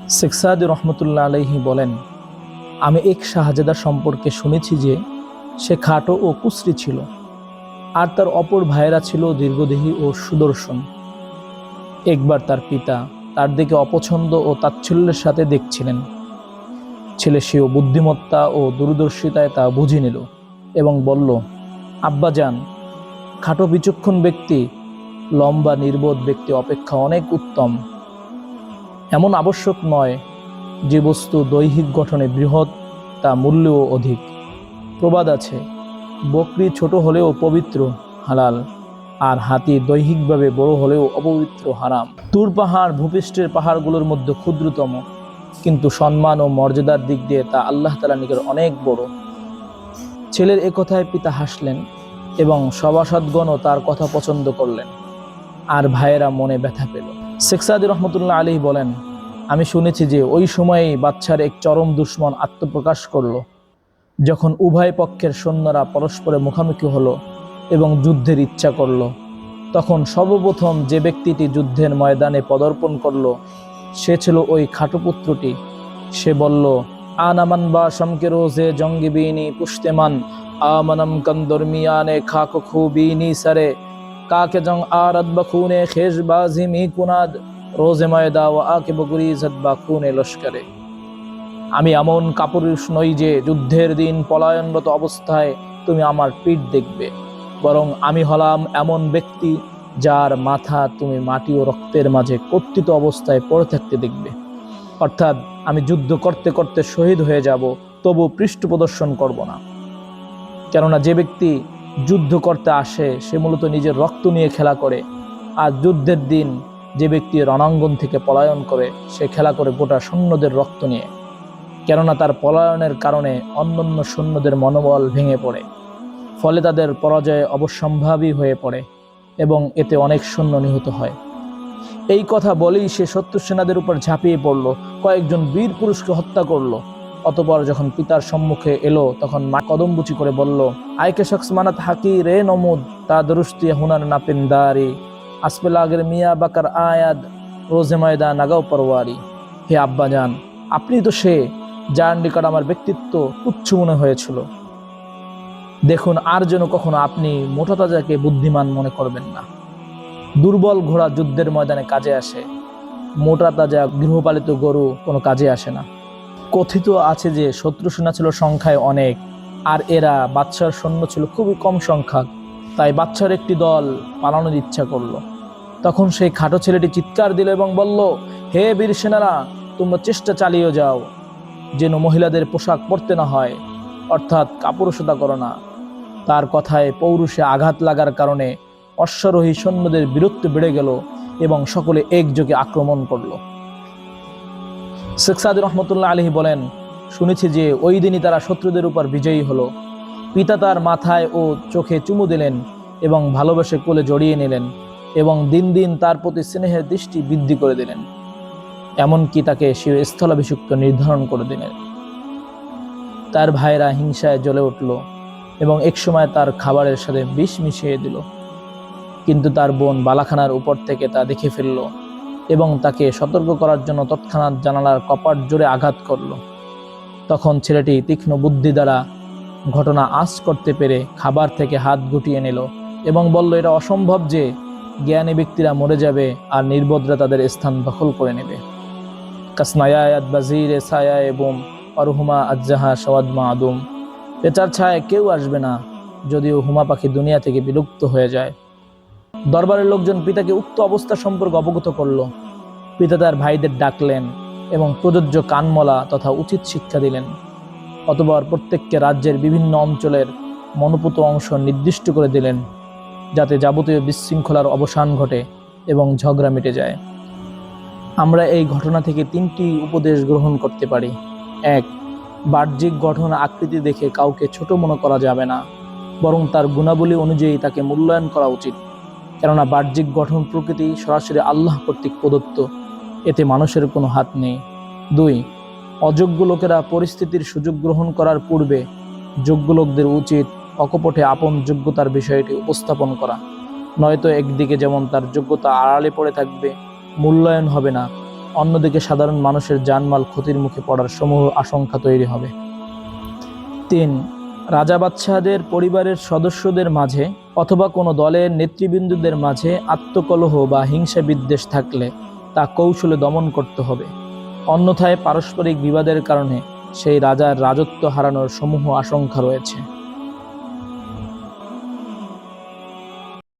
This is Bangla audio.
শেখ সাদি রহমতুল্লাহ আলাইহি বলেন, আমি এক শাহজাদা সম্পর্কে শুনেছি যে সে খাটো ও কুশ্রী ছিল, আর তার অপর ভাইয়েরা ছিল দীর্ঘদেহী ও সুদর্শন। একবার তার পিতা তার দিকে অপছন্দ ও তাচ্ছিল্যের সাথে দেখছিলেন। ছেলে সেও বুদ্ধিমত্তা ও দূরদর্শিতায় তা বুঝে নিল এবং বলল, আব্বাজান, খাটো বিচক্ষণ ব্যক্তি লম্বা নির্বোধ ব্যক্তি অপেক্ষা অনেক উত্তম। এমন আবশ্যক নয় যে বস্তু দৈহিক গঠনে বৃহৎ তা মূল্যও অধিক। প্রবাদ আছে, বকরি ছোট হলেও পবিত্র হালাল, আর হাতি দৈহিকভাবে বড় হলেও অপবিত্র হারাম। তুর পাহাড় ভূপৃষ্ঠের পাহাড়গুলোর মধ্যে ক্ষুদ্রতম, কিন্তু সম্মান ও মর্যাদার দিক দিয়ে তা আল্লাহ তাআলার নিকট অনেক বড়। ছেলের এ কথায় পিতা হাসলেন এবং সভাসদগণও তার কথা পছন্দ করলেন, আর ভাইয়েরা মনে ব্যথা পেল। শেখ সাদি রহমতুল্লাহ আলাইহি বলেন, আমি শুনেছি যে ওই সময়েই বাদশার এক চরম দুশ্মন আত্মপ্রকাশ করল। যখন উভয় পক্ষের সৈন্যরা পরস্পরে মুখোমুখি হলো এবং যুদ্ধের ইচ্ছা করল, তখন সর্বপ্রথম যে ব্যক্তিটি যুদ্ধের ময়দানে পদার্পণ করল সে ছিল ওই খাটো পুত্রটি। সে বলল, আনামান বা শমকে রোজে জঙ্গিবিনী পুষ্টেমান আমানম কন্দরমিয়ানে খাক খুবিনী সারে কাকে জং আরাদ বখুনে খেশ বাজি মি কুনাদ রোজে ময়দা ও আকে বগুরি জদ বা খুনে লস্করে। আমি এমন কাপুরুষ নই যে যুদ্ধের দিন পলায়নরত অবস্থায় তুমি আমার পিঠ দেখবে, বরং আমি হলাম এমন ব্যক্তি যার মাথা তুমি মাটি ও রক্তের মাঝে কর্তিত অবস্থায় পড়ে থাকতে দেখবে। অর্থাৎ আমি যুদ্ধ করতে করতে শহীদ হয়ে যাব, তবু পৃষ্ঠ প্রদর্শন করব না। কেননা যে ব্যক্তি যুদ্ধ করতে আসে সে মূলত নিজের রক্ত নিয়ে খেলা করে, আর যুদ্ধের দিন যে ব্যক্তি রণাঙ্গন থেকে পলায়ন করে সে খেলা করে গোটা সৈন্যদের রক্ত নিয়ে। কেননা তার পলায়নের কারণে অন্যান্য সৈন্যদের মনোবল ভেঙে পড়ে, ফলে তাদের পরাজয় অবশ্যম্ভাবী হয়ে পড়ে এবং এতে অনেক সৈন্য নিহত হয়। এই কথা বলেই সে শত্রু সেনাদের উপর ঝাঁপিয়ে পড়ল, কয়েকজন বীর পুরুষকে হত্যা করলো। অতঃপর যখন পিতার সম্মুখে এলো তখন মা কদমবুচি করে বলল, আইকে শখস মানাত হাকি রে নমুদ তা দরুস্তি হুনার নাপিন্দারি আসপেলাগের মিয়া বাকার আয়াদ রোজে ময়দা নাগাও পরওয়ারি। হে আব্বাজান, আপনি তো সে যার নিকট আমার ব্যক্তিত্ব তুচ্ছ মনে হয়েছিল। দেখুন, আর যেন কখনো আপনি মোটা তাজাকে বুদ্ধিমান মনে করবেন না। দুর্বল ঘোড়া যুদ্ধের ময়দানে কাজে আসে, মোটা তাজা গৃহপালিত গরু কোনো কাজে আসে না। কথিত আছে যে শত্রু সেনা ছিল সংখ্যায় অনেক, আর এরা বাদশার সৈন্য ছিল খুবই কম সংখ্যক। তাই বাদশার একটি দল পালানোর ইচ্ছা করলো। তখন সেই খাটো ছেলেটি চিৎকার দিল এবং বলল, হে বীর সেনারা, তোমরা চেষ্টা চালিয়ে যাও, যেন মহিলাদের পোশাক পরতে না হয়, অর্থাৎ কাপুরুষতা করো না। তার কথায় পৌরুষে আঘাত লাগার কারণে অশ্বারোহী সৈন্যদের বীরত্ব বেড়ে গেল এবং সকলে একযোগে আক্রমণ করল। শেখ সাদি রহমতুল্লাহ আলাইহি বলেন, শুনেছি যে ওই দিনই তারা শত্রুদের উপর বিজয়ী হলো। পিতা তার মাথায় ও চোখে চুমু দিলেন এবং ভালোবেসে কোলে জড়িয়ে নিলেন এবং দিন দিন তার প্রতি স্নেহের দৃষ্টি বৃদ্ধি করে দিলেন, এমনকি তাকে স্থলাভিষিক্ত নির্ধারণ করে দিলেন। তার ভাইরা হিংসায় জ্বলে উঠল এবং একসময় তার খাবারের সাথে বিষ মিশিয়ে দিল। কিন্তু তার বোন বালাখানার উপর থেকে তা দেখে ফেলল এবং তাকে সতর্ক করার জন্য তৎক্ষণাৎ জানালার কপাট জোরে আঘাত করল। তখন ছেলেটি তীক্ষ্ণ বুদ্ধি দ্বারা ঘটনা আঁচ করতে পেরে খাবার থেকে হাত গুটিয়ে নিল এবং বলল, এটা অসম্ভব যে জ্ঞানী ব্যক্তিরা মরে যাবে আর নির্বোধরা তাদের স্থান দখল করে নেবে। কাসনায়াত বাজিরে ছায়া এবং অরহুমা আজ্জাহা সওয়াদ মাদুম। পেঁচার ছায় কেউ আসবে না যদিও হুমা পাখি দুনিয়া থেকে বিলুপ্ত হয়ে যায়। দরবারের লোকজন পিতাকে উক্ত অবস্থা সম্পর্কে অবগত করল। পিতা তার ভাইদের ডাকলেন এবং প্রযোজ্য কানমলা তথা উচিত শিক্ষা দিলেন। অতঃপর প্রত্যেককে রাজ্যের বিভিন্ন অঞ্চলের মনোপুত অংশ নির্দিষ্ট করে দিলেন, যাতে যাবতীয় বিশৃঙ্খলার অবসান ঘটে এবং ঝগড়া মিটে যায়। আমরা এই ঘটনা থেকে 3টি উপদেশ গ্রহণ করতে পারি। 1. বাহ্যিক গঠন আকৃতি দেখে কাউকে ছোট মনে করা যাবে না, বরং তার গুণাবলী অনুযায়ী তাকে মূল্যায়ন করা উচিত। কেননা বাহ্যিক গঠন প্রকৃতি সরাসরি আল্লাহ কর্তৃক প্রদত্ত, এতে মানুষের কোনো হাত নেই। 2. অযোগ্য লোকেরা পরিস্থিতির সুযোগ গ্রহণ করার পূর্বে যোগ্য লোকদের উচিত অকপটে আপন যোগ্যতার বিষয়টি উপস্থাপন করা, নয়তো একদিকে যেমন তার যোগ্যতা আড়ালে পড়ে থাকবে, মূল্যায়ন হবে না, অন্যদিকে সাধারণ মানুষের জানমাল ক্ষতির মুখে পড়ার সমূহ আশঙ্কা তৈরি হবে। 3. রাজা বাদশাহদের পরিবারের সদস্যদের মাঝে অথবা কোনো দলের নেতৃবৃন্দদের মাঝে আত্মকলহ বা হিংসা বিদ্বেষ থাকলে তা কৌশলে দমন করতে হবে, অন্যথায় পারস্পরিক বিবাদের কারণে সেই রাজার রাজত্ব হারানোর সমূহ আশঙ্কা রয়েছে।